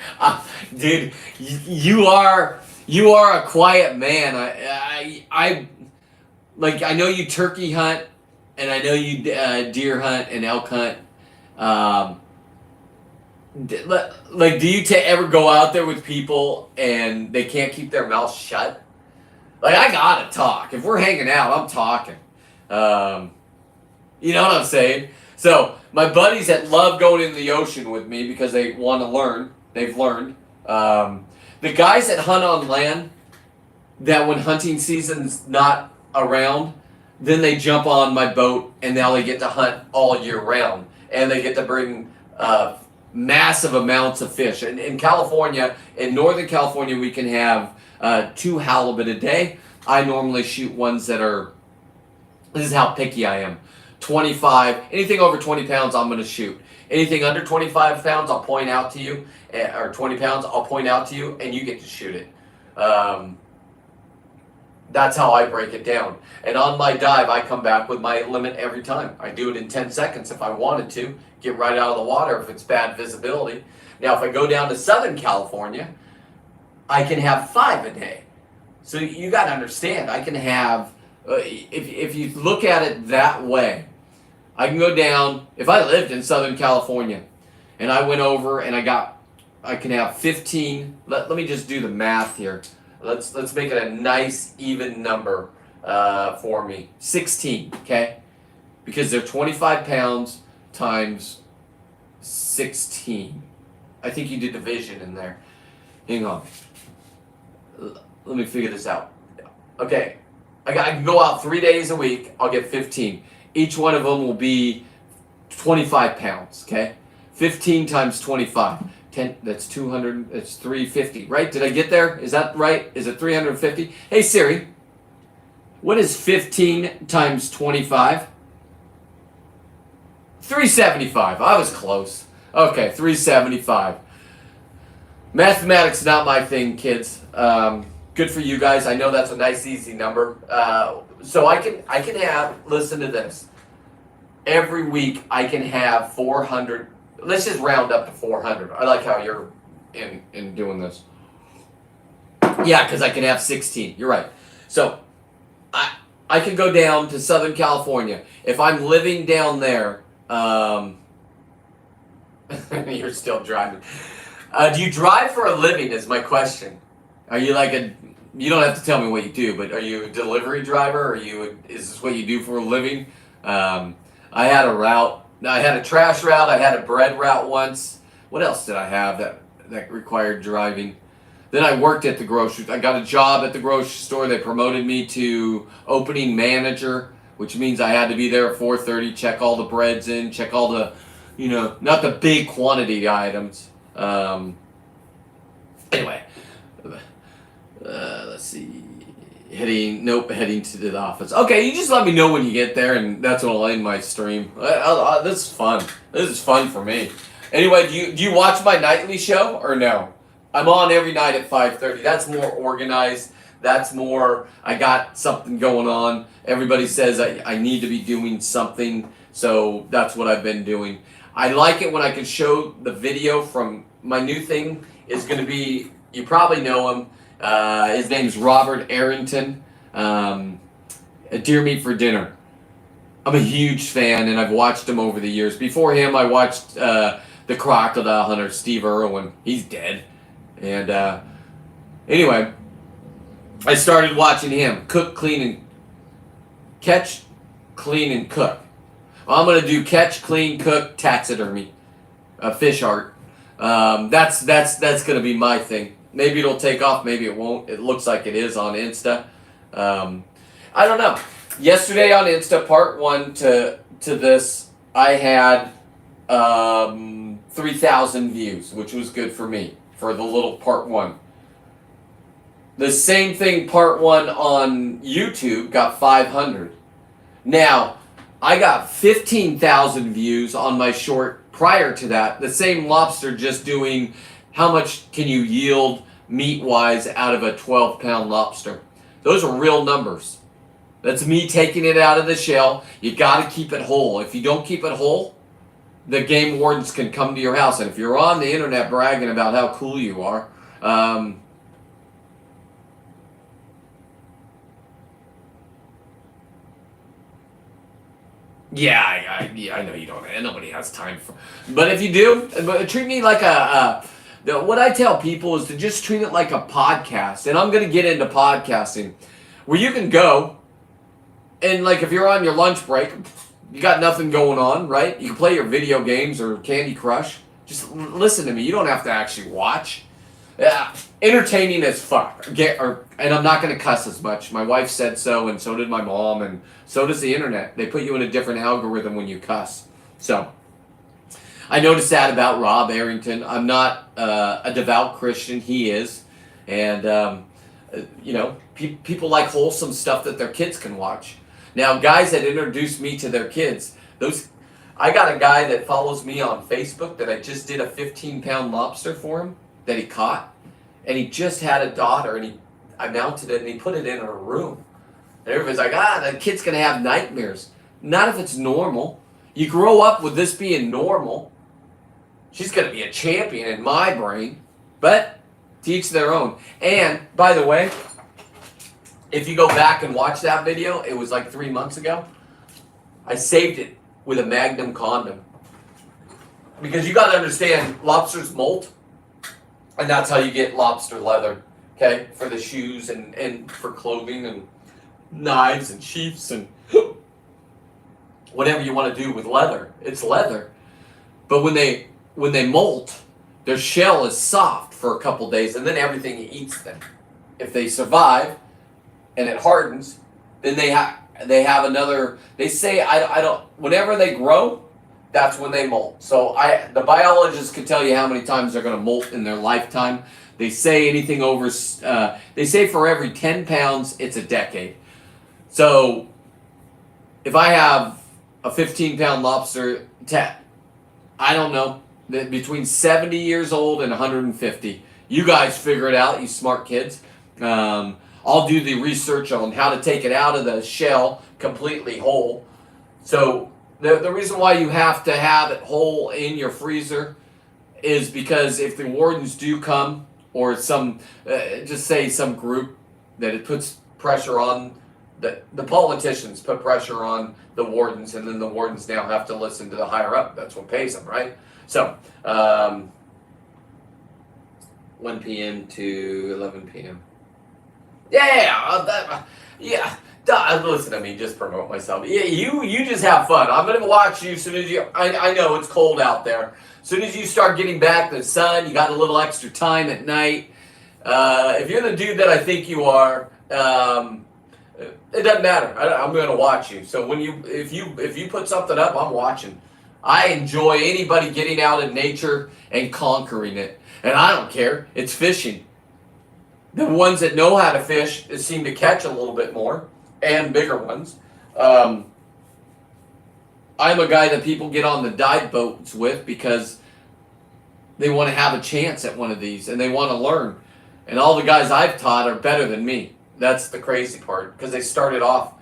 dude, you are a quiet man. I know you turkey hunt, and I know you deer hunt and elk hunt. Do you ever go out there with people and they can't keep their mouths shut? Like, I gotta talk. If we're hanging out, I'm talking. You know what I'm saying? So, my buddies that love going in the ocean with me because they want to learn, they've learned. The guys that hunt on land, that when hunting season's not around, then they jump on my boat and now they get to hunt all year round. And they get to bring massive amounts of fish. And in California, in Northern California, we can have 2 halibut a day. I normally shoot ones that are, this is how picky I am, 25, anything over 20 pounds I'm going to shoot. Anything under 25 pounds I'll point out to you, or 20 pounds I'll point out to you, and you get to shoot it. That's how I break it down. And on my dive, I come back with my limit every time. I do it in 10 seconds if I wanted to, get right out of the water if it's bad visibility. Now, if I go down to Southern California, I can have 5 a day. So you got to understand, I can have, if you look at it that way, I can go down, if I lived in Southern California, and I went over and I can have 15, let me just do the math here. Let's make it a nice even number for me. 16, okay? Because they're 25 pounds times 16. I think you did division in there. Hang on. Let me figure this out. Okay, I can go out 3 days a week. I'll get 15. Each one of them will be 25 pounds, okay? 15 times 25. 10, that's 200, that's 350, right? Did I get there? Is that right? Is it 350? Hey Siri, what is 15 times 25? 375. I was close. Okay, 375. Mathematics not my thing, kids. Good for you guys. I know that's a nice, easy number. So I can have, listen to this. Every week I can have 400. Let's just round up to 400. I like how you're in doing this. Yeah, because I can have 16. You're right. So I can go down to Southern California. If I'm living down there, you're still driving. Do you drive for a living is my question. Are you you don't have to tell me what you do, but are you a delivery driver? Is this what you do for a living? I had a route. I had a trash route. I had a bread route once. What else did I have that required driving? Then I worked at the grocery. I got a job at the grocery store. They promoted me to opening manager, which means I had to be there at 4:30, check all the breads in, check all the, not the big quantity items. Anyway, Let's see. Heading to the office. Okay, you just let me know when you get there, and that's when I'll end my stream. This is fun. This is fun for me. Anyway, do you watch my nightly show or no? I'm on every night at 5:30. That's more organized. That's more, I got something going on. Everybody says I need to be doing something, so that's what I've been doing. I like it when I can show the video from my new thing is going to be, you probably know him. His name's Robert Arrington. Deer Meat for Dinner. I'm a huge fan, and I've watched him over the years. Before him, I watched the Crocodile Hunter, Steve Irwin. He's dead. And anyway, I started watching him cook, clean, and catch, clean, and cook. I'm gonna do catch, clean, cook, taxidermy, fish art. That's gonna be my thing. Maybe it'll take off, maybe it won't. It looks like it is on Insta. I don't know. Yesterday on Insta, part 1 to this, I had 3,000 views, which was good for me for the little part 1. The same thing, part 1 on YouTube got 500. Now, I got 15,000 views on my short prior to that. The same lobster, just doing how much can you yield meat-wise out of a 12-pound lobster. Those are real numbers. That's me taking it out of the shell. You got to keep it whole. If you don't keep it whole, the game wardens can come to your house. And if you're on the internet bragging about how cool you are, yeah, I know you don't. Nobody has time for. But if you do, treat me like what I tell people is to just treat it like a podcast. And I'm going to get into podcasting, where you can go and, like, if you're on your lunch break, you got nothing going on, right? You can play your video games or Candy Crush. Just listen to me. You don't have to actually watch. Entertaining as fuck. And I'm not going to cuss as much. My wife said so, and so did my mom, and so does the internet. They put you in a different algorithm when you cuss. So, I noticed that about Rob Arrington. I'm not a devout Christian. He is. And, people like wholesome stuff that their kids can watch. Now, guys that introduce me to their kids, I got a guy that follows me on Facebook that I just did a 15-pound lobster for him that he caught, and he just had a daughter, and I mounted it, and he put it in her room. And everybody's like, the kid's going to have nightmares. Not if it's normal. You grow up with this being normal. She's going to be a champion in my brain, but to each their own. And, by the way, if you go back and watch that video, it was like 3 months ago. I saved it with a Magnum condom. Because you got to understand, lobsters molt. And that's how you get lobster leather, okay? For the shoes and for clothing and knives and sheaths and whatever you want to do with leather. It's leather. But when they molt, their shell is soft for a couple days, and then everything eats them. If they survive and it hardens, then they have another. They say I don't. Whenever they grow, that's when they molt. So the biologists can tell you how many times they're going to molt in their lifetime. They say anything over. They say for every 10 pounds, it's a decade. So if I have a 15-pound lobster, I don't know, between 70 years old and 150. You guys figure it out, you smart kids. I'll do the research on how to take it out of the shell completely whole. So the reason why you have to have it whole in your freezer is because if the wardens do come, or just say some group that it puts pressure on, the politicians put pressure on the wardens, and then the wardens now have to listen to the higher up. That's what pays them, right? So, 1 p.m. to 11 p.m. Listen to me, just promote myself. Yeah, you just have fun. I'm gonna watch you as soon as you. I know it's cold out there. As soon as you start getting back to the sun, you got a little extra time at night. If you're the dude that I think you are, it doesn't matter. I'm gonna watch you. So if you put something up, I'm watching. I enjoy anybody getting out in nature and conquering it, and I don't care. It's fishing. The ones that know how to fish seem to catch a little bit more, and bigger ones. I'm a guy that people get on the dive boats with because they want to have a chance at one of these and they want to learn. And all the guys I've taught are better than me. That's the crazy part, because they started off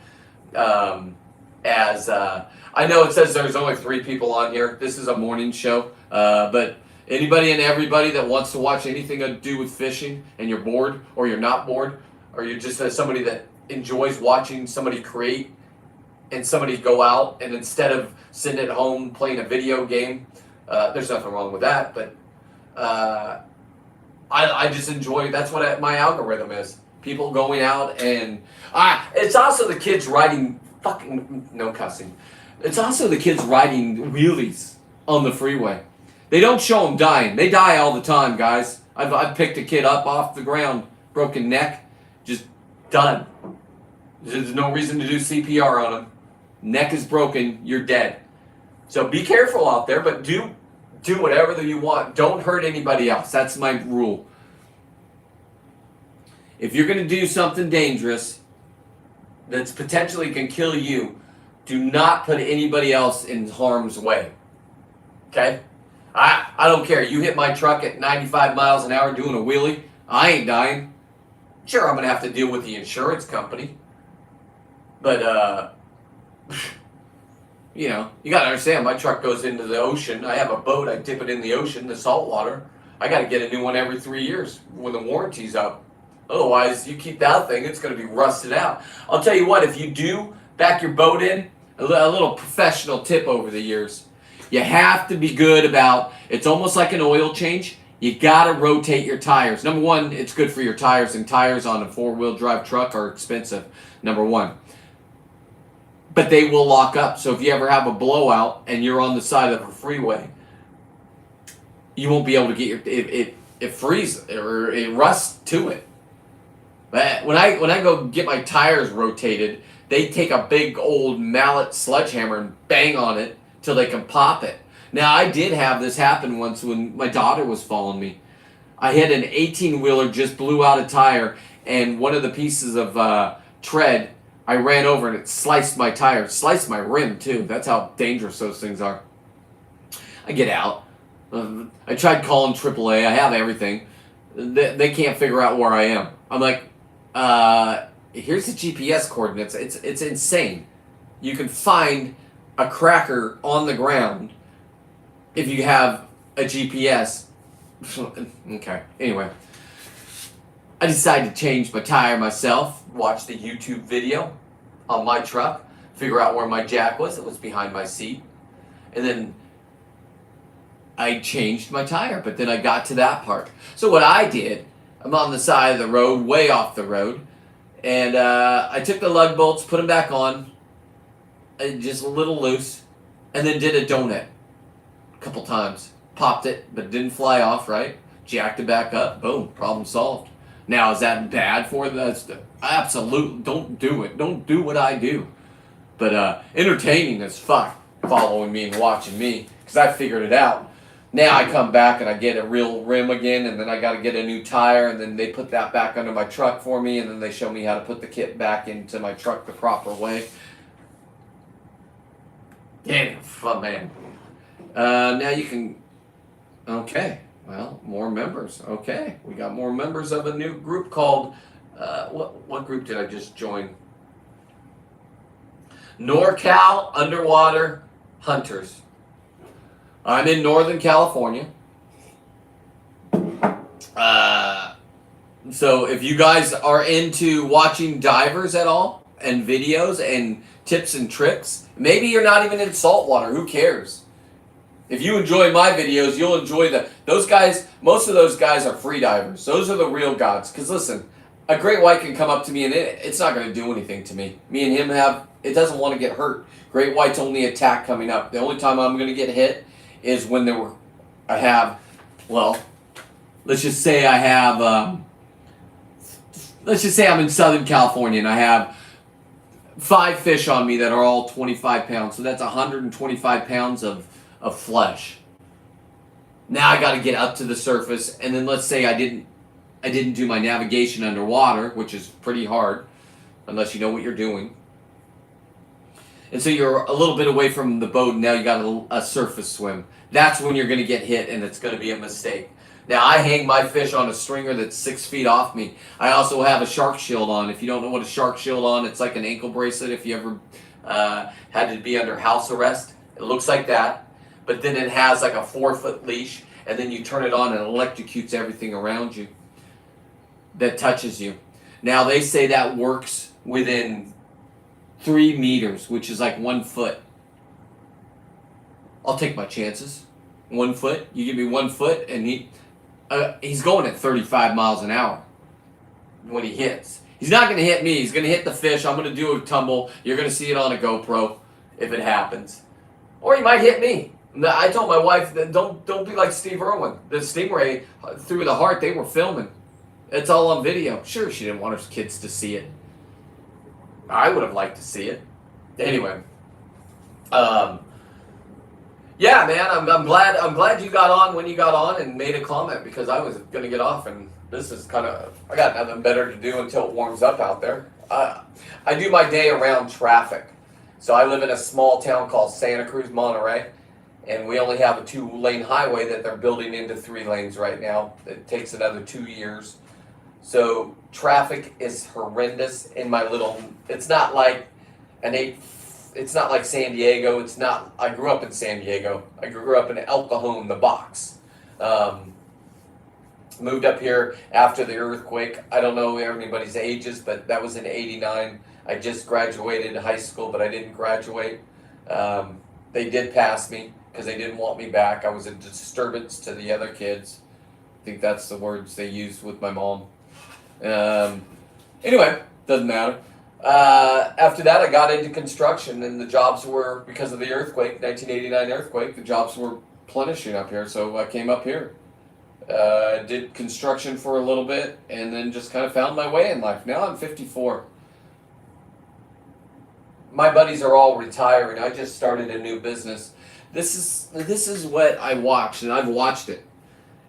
as I know it says there's only 3 people on here. This is a morning show, but anybody and everybody that wants to watch anything to do with fishing, and you're bored or you're not bored, or you're just somebody that enjoys watching somebody create and somebody go out, and instead of sitting at home playing a video game, there's nothing wrong with that, but I just enjoy, that's what my algorithm is. People going out and it's also the kids riding fucking, no cussing. It's also the kids riding wheelies on the freeway. They don't show them dying. They die all the time, guys. I've picked a kid up off the ground, broken neck, just done. There's no reason to do CPR on him. Neck is broken, you're dead. So be careful out there, but do whatever that you want. Don't hurt anybody else. That's my rule. If you're going to do something dangerous that's potentially can kill you, do not put anybody else in harm's way. Okay? I don't care. You hit my truck at 95 miles an hour doing a wheelie, I ain't dying. Sure, I'm going to have to deal with the insurance company. But, you know, you got to understand, my truck goes into the ocean. I have a boat. I dip it in the ocean, the salt water. I got to get a new one every 3 years when the warranty's up. Otherwise, you keep that thing, it's going to be rusted out. I'll tell you what, if you do back your boat in, a little professional tip over the years, you have to be good about, it's almost like an oil change. You got to rotate your tires. Number one, it's good for your tires, and tires on a 4-wheel drive truck are expensive, number one. But they will lock up. So if you ever have a blowout and you're on the side of a freeway, you won't be able to get it freezes or it rusts to it. But when I go get my tires rotated, they take a big old mallet sledgehammer and bang on it till they can pop it. Now, I did have this happen once when my daughter was following me. I had an 18-wheeler just blew out a tire, and one of the pieces of tread, I ran over and it sliced my tire, sliced my rim too. That's how dangerous those things are. I get out. I tried calling AAA. I have everything. They can't figure out where I am. I'm like, here's the GPS coordinates. It's insane. You can find a cracker on the ground if you have a GPS. Okay, anyway. I decided to change my tire myself, watch the YouTube video on my truck, figure out where my jack was. It was behind my seat. And then I changed my tire, but then I got to that part. So what I did, I'm on the side of the road, way off the road, and I took the lug bolts, put them back on, just a little loose, and then did a donut a couple times. Popped it, but didn't fly off, right? Jacked it back up, boom, problem solved. Now, is that bad for us? Absolutely, don't do it. Don't do what I do. But entertaining as fuck, following me and watching me, because I figured it out. Now I come back and I get a real rim again, and then I got to get a new tire, and then they put that back under my truck for me, and then they show me how to put the kit back into my truck the proper way. Damn, fun, man. Now you can... Okay, well, more members. Okay, we got more members of a new group called... what group did I just join? NorCal Underwater Hunters. I'm in Northern California. So if you guys are into watching divers at all, and videos and tips and tricks, maybe you're not even in saltwater, who cares? If you enjoy my videos, you'll enjoy those guys. Most of those guys are free divers. Those are the real gods. Because listen, a great white can come up to me and it's not going to do anything to me. Me and him it doesn't want to get hurt. Great whites only attack coming up. The only time I'm going to get hit is when let's just say I'm in Southern California and I have 5 fish on me that are all 25 pounds. So that's 125 pounds of flesh. Now I got to get up to the surface, and then let's say I didn't I didn't do my navigation underwater, which is pretty hard unless you know what you're doing. And so you're a little bit away from the boat, and now you got a surface swim. That's when you're going to get hit, and it's going to be a mistake. Now, I hang my fish on a stringer that's 6 feet off me. I also have a shark shield on. If you don't know what a shark shield on, it's like an ankle bracelet if you ever had to be under house arrest. It looks like that, but then it has like a 4-foot leash, and then you turn it on and it electrocutes everything around you that touches you. Now, they say that works within 3 meters, which is like 1 foot. I'll take my chances. 1 foot. You give me 1 foot, and he's going at 35 miles an hour when he hits. He's not going to hit me. He's going to hit the fish. I'm going to do a tumble. You're going to see it on a GoPro if it happens. Or he might hit me. I told my wife that don't be like Steve Irwin. The stingray through the heart, they were filming. It's all on video. Sure, she didn't want her kids to see it. I would have liked to see it. Anyway. Yeah, man, I'm glad you got on when you got on and made a comment, because I was going to get off, and this is kind of, I got nothing better to do until it warms up out there. I do my day around traffic. So I live in a small town called Santa Cruz, Monterey, and we only have a 2-lane highway that they're building into 3 lanes right now. It takes another 2 years. So traffic is horrendous in my little, it's not like it's not like San Diego. It's not, I grew up in San Diego. I grew up in El Cajon, the box. Moved up here after the earthquake. I don't know everybody's ages, but that was in '89. I just graduated high school, but I didn't graduate. They did pass me because they didn't want me back. I was a disturbance to the other kids. I think that's the words they used with my mom. Anyway, doesn't matter. After that, I got into construction, and the jobs were, because of the earthquake, 1989 earthquake, the jobs were plenishing up here, so I came up here. Did construction for a little bit, and then just kind of found my way in life. Now I'm 54. My buddies are all retiring. I just started a new business. This is what I watched, and I've watched it.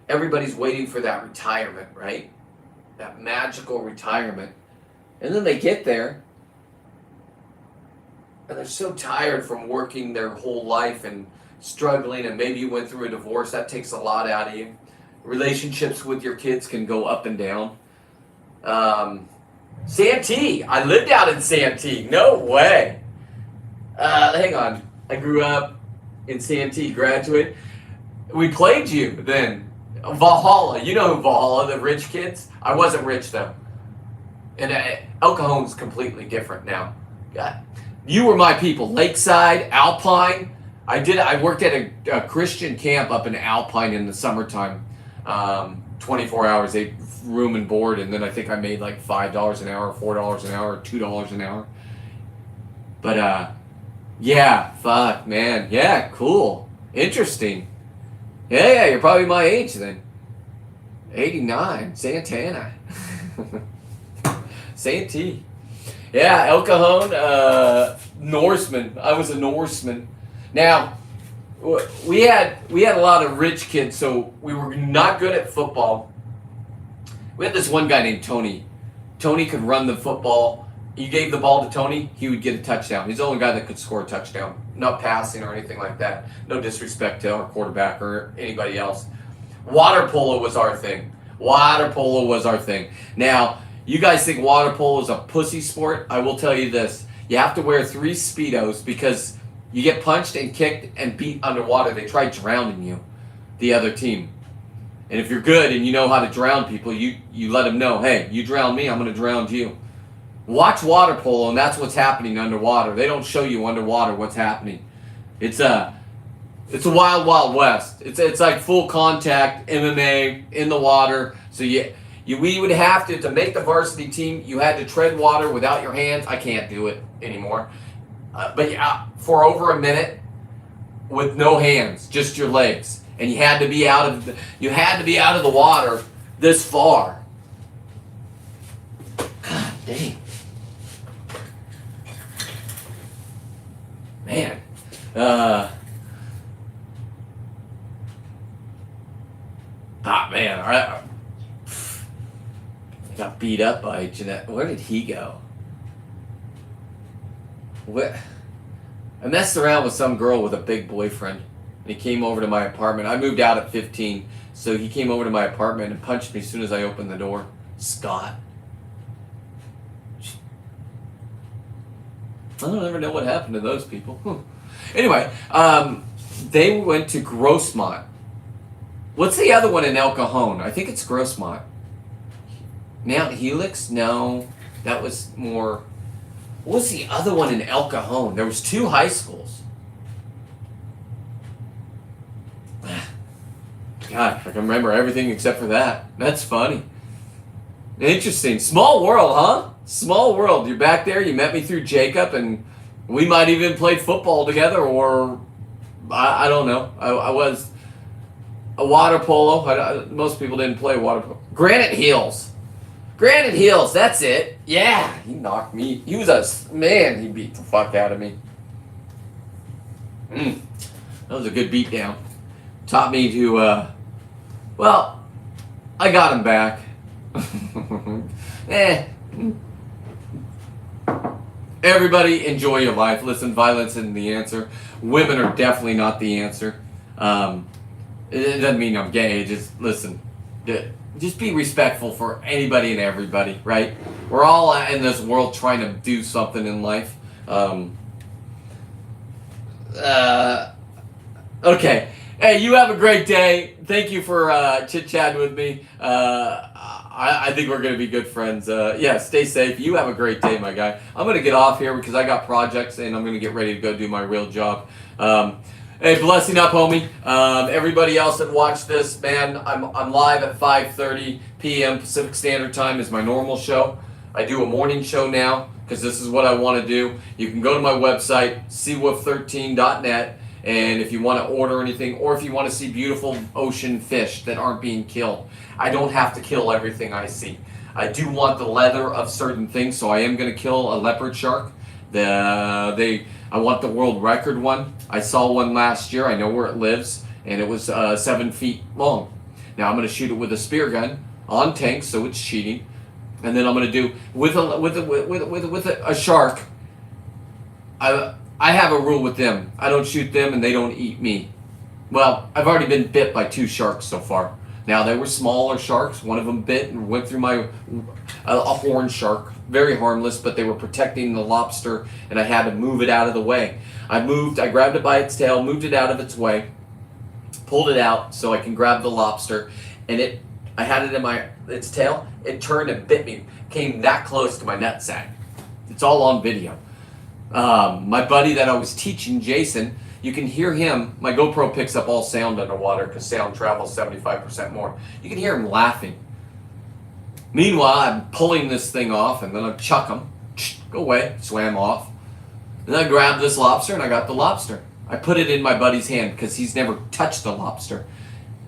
Everybody's waiting for that retirement, right? That magical retirement. And then they get there, and they're so tired from working their whole life and struggling, and maybe you went through a divorce. That takes a lot out of you. Relationships with your kids can go up and down. Santee. I lived out in Santee. No way. Hang on. I grew up in Santee, graduate. We played you then. Valhalla. You know who Valhalla, the rich kids? I wasn't rich, though. And El Cajon's completely different now. God. You were my people. Lakeside, Alpine. I worked at a Christian camp up in Alpine in the summertime. 24 hours, they room and board, and then I think I made like $5 an hour, $4 an hour, $2 an hour. But yeah, fuck, man. Yeah, cool. Interesting. Yeah, you're probably my age then. 89, Santana. Santee. Yeah, El Cajon, Norseman. I was a Norseman. Now, we had a lot of rich kids, so we were not good at football. We had this one guy named Tony. Tony could run the football. You gave the ball to Tony, he would get a touchdown. He's the only guy that could score a touchdown. Not passing or anything like that. No disrespect to our quarterback or anybody else. Water polo was our thing. Water polo was our thing. Now, you guys think water polo is a pussy sport? I will tell you this. You have to wear 3 Speedos because you get punched and kicked and beat underwater. They try drowning you, the other team. And if you're good and you know how to drown people, you let them know, hey, you drown me, I'm going to drown you. Watch water polo, and that's what's happening underwater. They don't show you underwater what's happening. It's a wild, wild west. It's like full contact MMA in the water. So we would have to make the varsity team, you had to tread water without your hands. I can't do it anymore. But yeah, for over a minute with no hands, just your legs. And you had to be out of the water this far. God dang. Man. Man. got beat up by Jeanette. Where did he go? What? I messed around with some girl with a big boyfriend. And he came over to my apartment. I moved out at 15. So he came over to my apartment and punched me as soon as I opened the door. Scott. I don't ever know what happened to those people. Anyway, they went to Grossmont. What's the other one in El Cajon? I think it's Grossmont. Mount Helix? No. That was more... What was the other one in El Cajon? There was 2 high schools. God, I can remember everything except for that. That's funny. Interesting. Small world, huh? Small world. You're back there. You met me through Jacob, and we might even play football together, or I don't know. I was a water polo. Most people didn't play water polo. Granite Hills. Granite Hills. That's it. Yeah, he knocked me. He was a man. He beat the fuck out of me. That was a good beatdown. Taught me to. Well, I got him back. Everybody enjoy your life. Listen, violence isn't the answer. Women are definitely not the answer. It doesn't mean I'm gay. Just listen. Just be respectful for anybody and everybody, right? We're all in this world trying to do something in life. Okay. Hey, you have a great day. Thank you for chit-chatting with me. I think we're going to be good friends. Yeah, stay safe. You have a great day, my guy. I'm going to get off here because I got projects and I'm going to get ready to go do my real job. Hey, blessing up, homie. Everybody else that watched this, man, I'm live at 5:30 p.m. Pacific Standard Time is my normal show. I do a morning show now because this is what I want to do. You can go to my website, seawolf13.net. And if you want to order anything, or if you want to see beautiful ocean fish that aren't being killed, I don't have to kill everything I see. I do want the leather of certain things, so I am going to kill a leopard shark. I want the world record one. I saw one last year. I know where it lives, and it was 7 feet long. Now I'm going to shoot it with a spear gun on tanks, so it's cheating. And then I'm going to do with a shark. I have a rule with them. I don't shoot them and they don't eat me. Well, I've already been bit by 2 sharks so far. Now, they were smaller sharks. One of them bit and went through a horn shark. Very harmless, but they were protecting the lobster and I had to move it out of the way. I grabbed it by its tail, moved it out of its way, pulled it out so I can grab the lobster, and I had it in its tail. It turned and bit me, came that close to my nutsack. It's all on video. My buddy that I was teaching, Jason, you can hear him. My GoPro picks up all sound underwater because sound travels 75% more. You can hear him laughing. Meanwhile, I'm pulling this thing off and then I chuck him. Go away. Swam off. And then I grabbed this lobster and I got the lobster. I put it in my buddy's hand because he's never touched the lobster.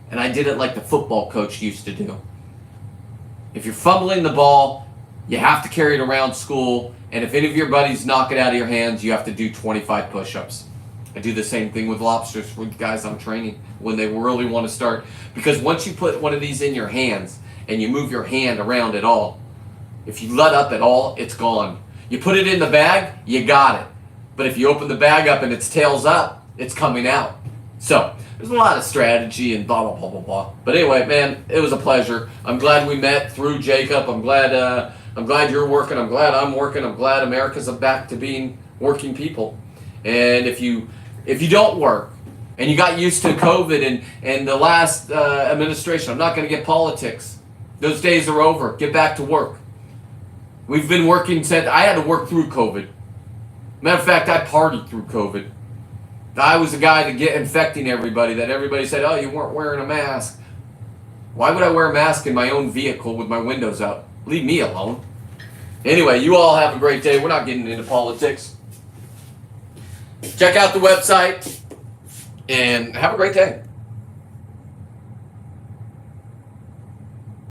And I did it like the football coach used to do. If you're fumbling the ball, you have to carry it around school. And if any of your buddies knock it out of your hands, you have to do 25 push-ups. I do the same thing with lobsters with guys I'm training when they really want to start. Because once you put one of these in your hands and you move your hand around at all, if you let up at all, it's gone. You put it in the bag, you got it. But if you open the bag up and its tail's up, it's coming out. So there's a lot of strategy and blah, blah, blah, blah, blah. But anyway, man, it was a pleasure. I'm glad we met through Jacob. I'm glad you're working. I'm glad I'm working. I'm glad America's back to being working people. And if you don't work and you got used to COVID and the last administration, I'm not going to get politics. Those days are over. Get back to work. We've been working since I had to work through COVID. Matter of fact, I partied through COVID. I was the guy to get infecting everybody that everybody said, oh, you weren't wearing a mask. Why would I wear a mask in my own vehicle with my windows up? Leave me alone. Anyway, you all have a great day. We're not getting into politics. Check out the website and have a great day.